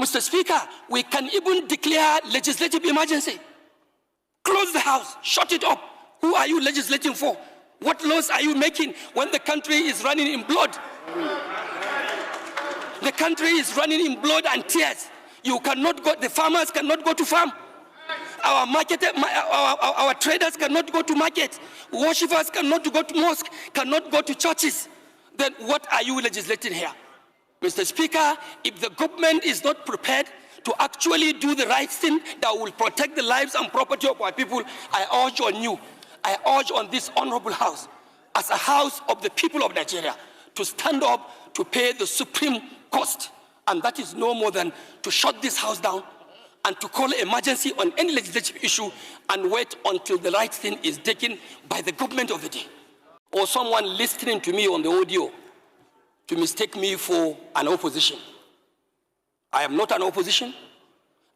Mr. Speaker, we can even declare legislative emergency. Close the House, shut it up. Who are you legislating for? What laws are you making when the country is running in blood? The country is running in blood and tears. You cannot go, the farmers cannot go to farm. Our traders cannot go to market. Worshippers cannot go to mosque, cannot go to churches. Then what are you legislating here? Mr. Speaker, if the government is not prepared to actually do the right thing that will protect the lives and property of our people, I urge on you, I urge on this honorable house, as a house of the people of Nigeria, to stand up to pay the supreme cost. And that is no more than to shut this house down and to call emergency on any legislative issue and wait until the right thing is taken by the government of the day. Or someone listening to me on the audio to mistake me for an opposition. I am not an opposition.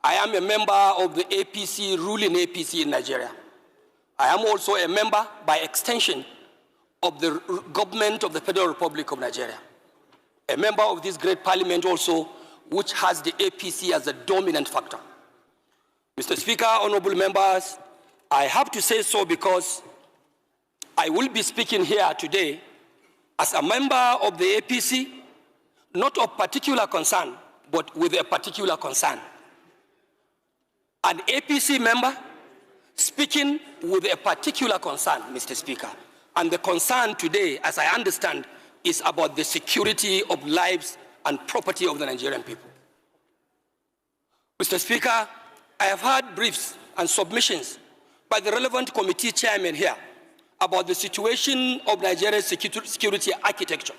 I am a member of the APC, ruling APC in Nigeria. I am also a member, by extension, of the government of the Federal Republic of Nigeria. A member of this great parliament also, which has the APC as a dominant factor. Mr. Speaker, honorable members, I have to say so because I will be speaking here today as a member of the APC, not of particular concern, but with a particular concern. An APC member speaking with a particular concern, Mr. Speaker. And the concern today, as I understand, is about the security of lives and property of the Nigerian people. Mr. Speaker, I have heard briefs and submissions by the relevant committee chairman here about the situation of Nigeria's security architecture.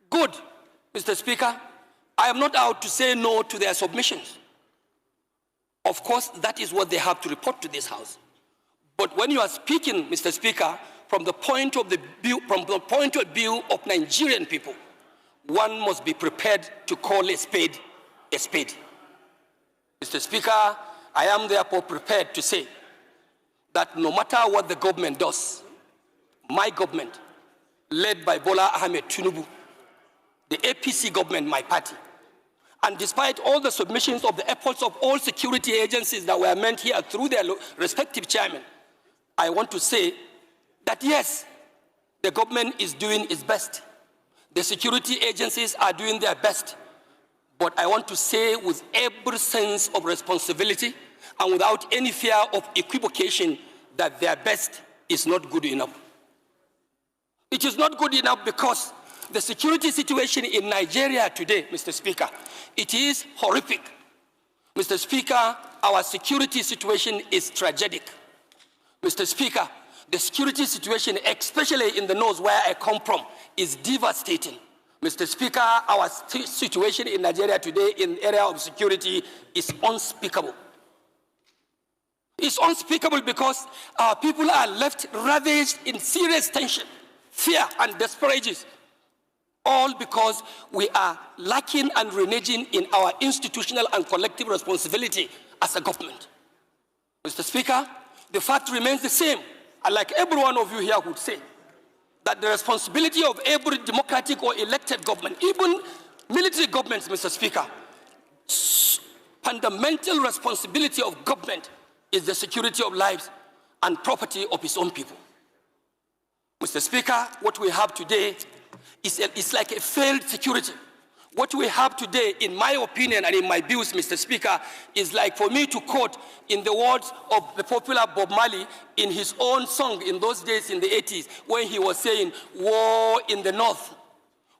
Good, Mr. Speaker. I am not out to say no to their submissions. Of course, that is what they have to report to this House. But when you are speaking, Mr. Speaker, from the point of view of Nigerian people, one must be prepared to call a spade a spade. Mr. Speaker, I am therefore prepared to say that no matter what the government does, my government, led by Bola Ahmed Tinubu, the APC government, my party, and despite all the submissions of the efforts of all security agencies that were meant here through their respective chairmen, I want to say that yes, the government is doing its best. The security agencies are doing their best. But I want to say with every sense of responsibility and without any fear of equivocation that their best is not good enough. It is not good enough because the security situation in Nigeria today, Mr. Speaker, it is horrific. Mr. Speaker, our security situation is tragic. Mr. Speaker, the security situation, especially in the north where I come from, is devastating. Mr. Speaker, our situation in Nigeria today in the area of security is unspeakable. It's unspeakable because our people are left ravaged in serious tension, fear, and desperation, all because we are lacking and reneging in our institutional and collective responsibility as a government. Mr. Speaker, the fact remains the same, and like every one of you here would say, that the responsibility of every democratic or elected government, even military governments, Mr. Speaker, fundamental responsibility of government is the security of lives and property of its own people. Mr. Speaker, what we have today is like a failed security. What we have today, in my opinion and in my views, Mr. Speaker, is like for me to quote in the words of the popular Bob Marley in his own song in those days in the 80s, when he was saying, war in the north,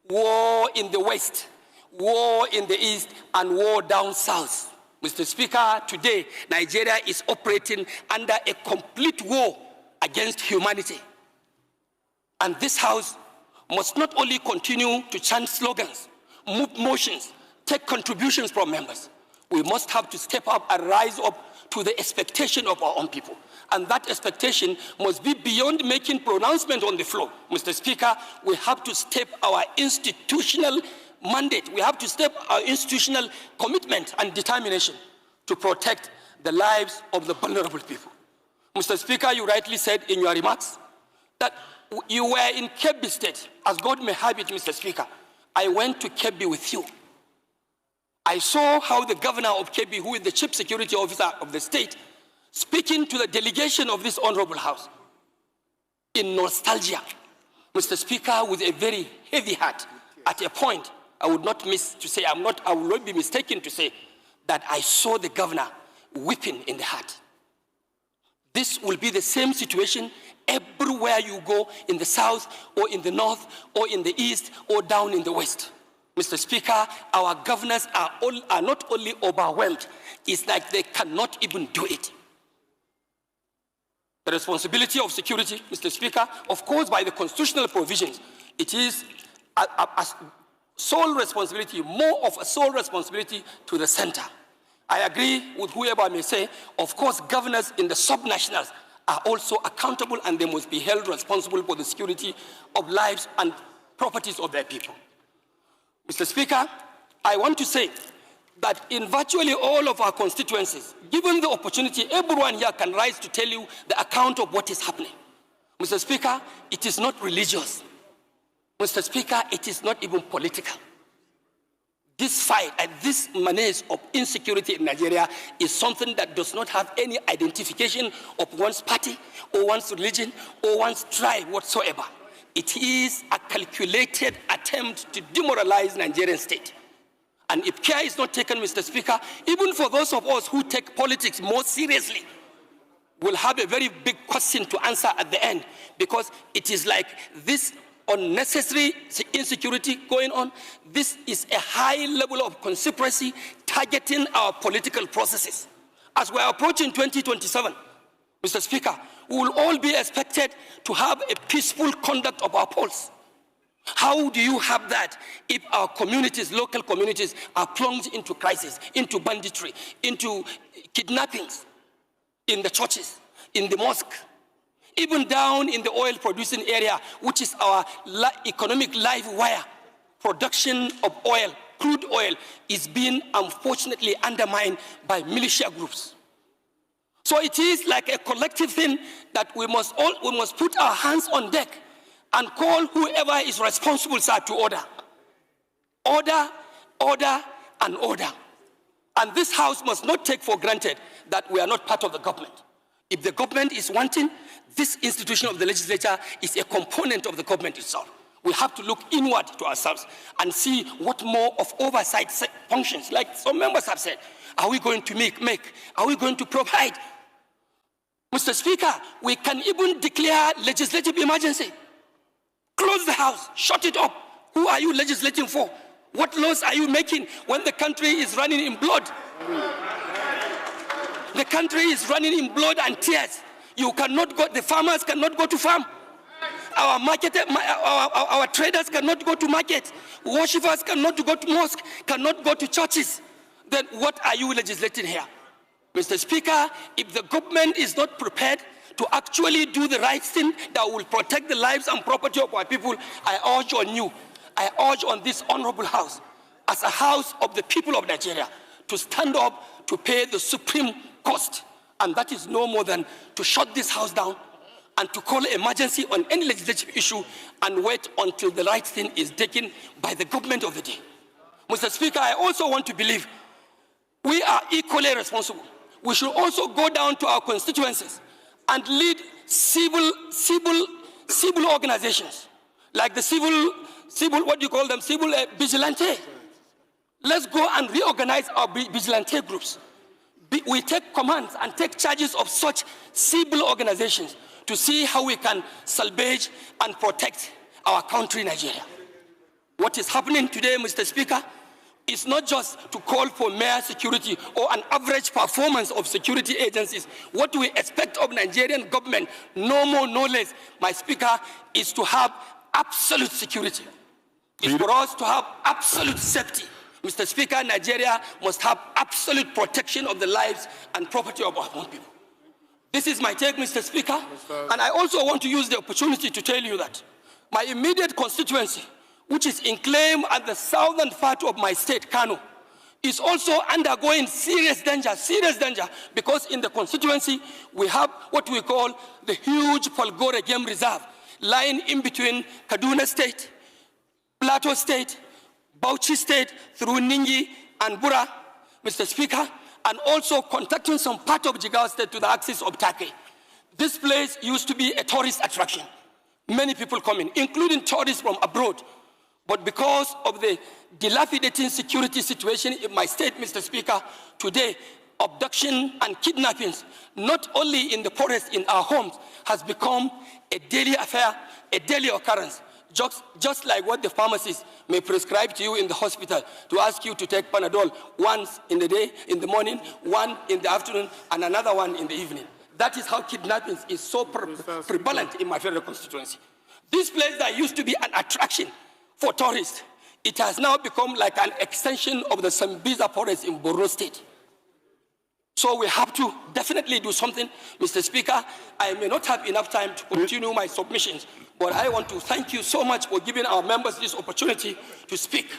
war in the west, war in the east, and war down south. Mr. Speaker, today, Nigeria is operating under a complete war against humanity. And this House must not only continue to chant slogans, move motions, take contributions from members. We must have to step up and rise up to the expectation of our own people. And that expectation must be beyond making pronouncement on the floor. Mr. Speaker, we have to step our institutional mandate. We have to step our institutional commitment and determination to protect the lives of the vulnerable people. Mr. Speaker, you rightly said in your remarks that you were in Kebbi State. As God may have it, Mr. Speaker, I went to Kebbi with you. I saw how the governor of Kebbi, who is the chief security officer of the state, speaking to the delegation of this honorable house in nostalgia, Mr. Speaker, with a very heavy heart. At a point, I would not miss to say, I will not be mistaken to say that I saw the governor weeping in the heart. This will be the same situation everywhere you go in the south or in the north or in the east or down in the west. Mr. Speaker, our governors are not only overwhelmed, it's like they cannot even do it. The responsibility of security, Mr. Speaker, of course, by the constitutional provisions, it is a sole responsibility, more of a sole responsibility to the center. I agree with whoever may say, of course, governors in the subnationals are also accountable and they must be held responsible for the security of lives and properties of their people. Mr. Speaker, I want to say that in virtually all of our constituencies, given the opportunity, everyone here can rise to tell you the account of what is happening. Mr. Speaker, it is not religious. Mr. Speaker, it is not even political. This fight and this menace of insecurity in Nigeria is something that does not have any identification of one's party or one's religion or one's tribe whatsoever. It is a calculated attempt to demoralize Nigerian state. And if care is not taken, Mr. Speaker, even for those of us who take politics more seriously, we'll have a very big question to answer at the end, because it is like this unnecessary insecurity going on. This is a high level of conspiracy targeting our political processes. As we are approaching 2027, Mr. Speaker, we will all be expected to have a peaceful conduct of our polls. How do you have that if our communities, local communities, are plunged into crisis, into banditry, into kidnappings in the churches, in the mosque, even down in the oil-producing area, which is our economic live wire? Production of oil, crude oil, is being unfortunately undermined by militia groups. So it is like a collective thing that we must put our hands on deck and call whoever is responsible, sir, to order. Order, order, and order. And this house must not take for granted that we are not part of the government. If the government is wanting, this institution of the legislature is a component of the government itself. We have to look inward to ourselves and see what more of oversight functions, like some members have said, are we going to make? Are we going to provide? Mr. Speaker, we can even declare legislative emergency. Close the house, shut it up. Who are you legislating for? What laws are you making when the country is running in blood? The country is running in blood and tears. You cannot go, the farmers cannot go to farm. Our traders cannot go to market. Worshippers cannot go to mosque, cannot go to churches. Then what are you legislating here? Mr. Speaker, if the government is not prepared to actually do the right thing that will protect the lives and property of our people, I urge on you, I urge on this honorable house, as a house of the people of Nigeria, to stand up to pay the supreme cost. And that is no more than to shut this house down and to call emergency on any legislative issue and wait until the right thing is taken by the government of the day. Mr. Speaker, I also want to believe we are equally responsible. We should also go down to our constituencies and lead civil organizations, like the civil vigilante. Let's go and reorganize our vigilante groups. We take commands and take charges of such civil organizations to see how we can salvage and protect our country, Nigeria. What is happening today, Mr. Speaker, is not just to call for mere security or an average performance of security agencies. What we expect of Nigerian government, no more, no less, my Speaker, is to have absolute security. It's for us to have absolute safety. Mr. Speaker, Nigeria must have absolute protection of the lives and property of our own people. This is my take, Mr. Speaker. And I also want to use the opportunity to tell you that my immediate constituency, which is enclave at the southern part of my state, Kanu, is also undergoing serious danger, because in the constituency, we have what we call the huge Polgore Game Reserve, lying in between Kaduna State, Plateau State, Bauchi State, through Ningi and Bura, Mr. Speaker, and also contacting some part of Jigawa State to the axis of Turkey. This place used to be a tourist attraction. Many people come in, including tourists from abroad. But because of the dilapidating security situation in my state, Mr. Speaker, today, abduction and kidnappings, not only in the forest, in our homes, has become a daily affair, a daily occurrence. Just like what the pharmacist may prescribe to you in the hospital to ask you to take Panadol once in the day, in the morning, one in the afternoon, and another one in the evening. That is how kidnapping is so prevalent in my federal constituency. This place that used to be an attraction for tourists, it has now become like an extension of the Sambiza forest in Borno State. So we have to definitely do something. Mr. Speaker, I may not have enough time to continue my submissions, but I want to thank you so much for giving our members this opportunity to speak.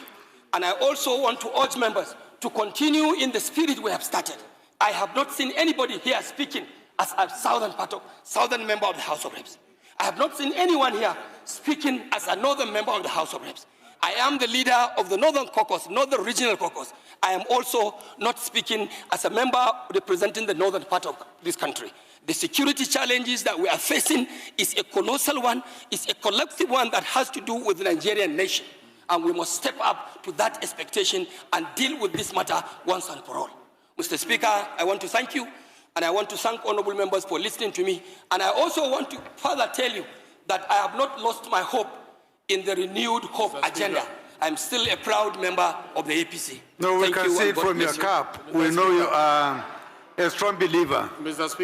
And I also want to urge members to continue in the spirit we have started. I have not seen anybody here speaking as a southern member of the House of Reps. I have not seen anyone here speaking as a northern member of the House of Reps. I am the leader of the Northern Caucus, Northern Regional Caucus. I am also not speaking as a member representing the northern part of this country. The security challenges that we are facing is a colossal one, it's a collective one that has to do with the Nigerian nation. And we must step up to that expectation and deal with this matter once and for all. Mr. Speaker, I want to thank you, and I want to thank honorable members for listening to me. And I also want to further tell you that I have not lost my hope in the renewed hope agenda. I'm still a proud member of the APC. No, we can see it from your cap. We know you are a strong believer. Mr. Speaker.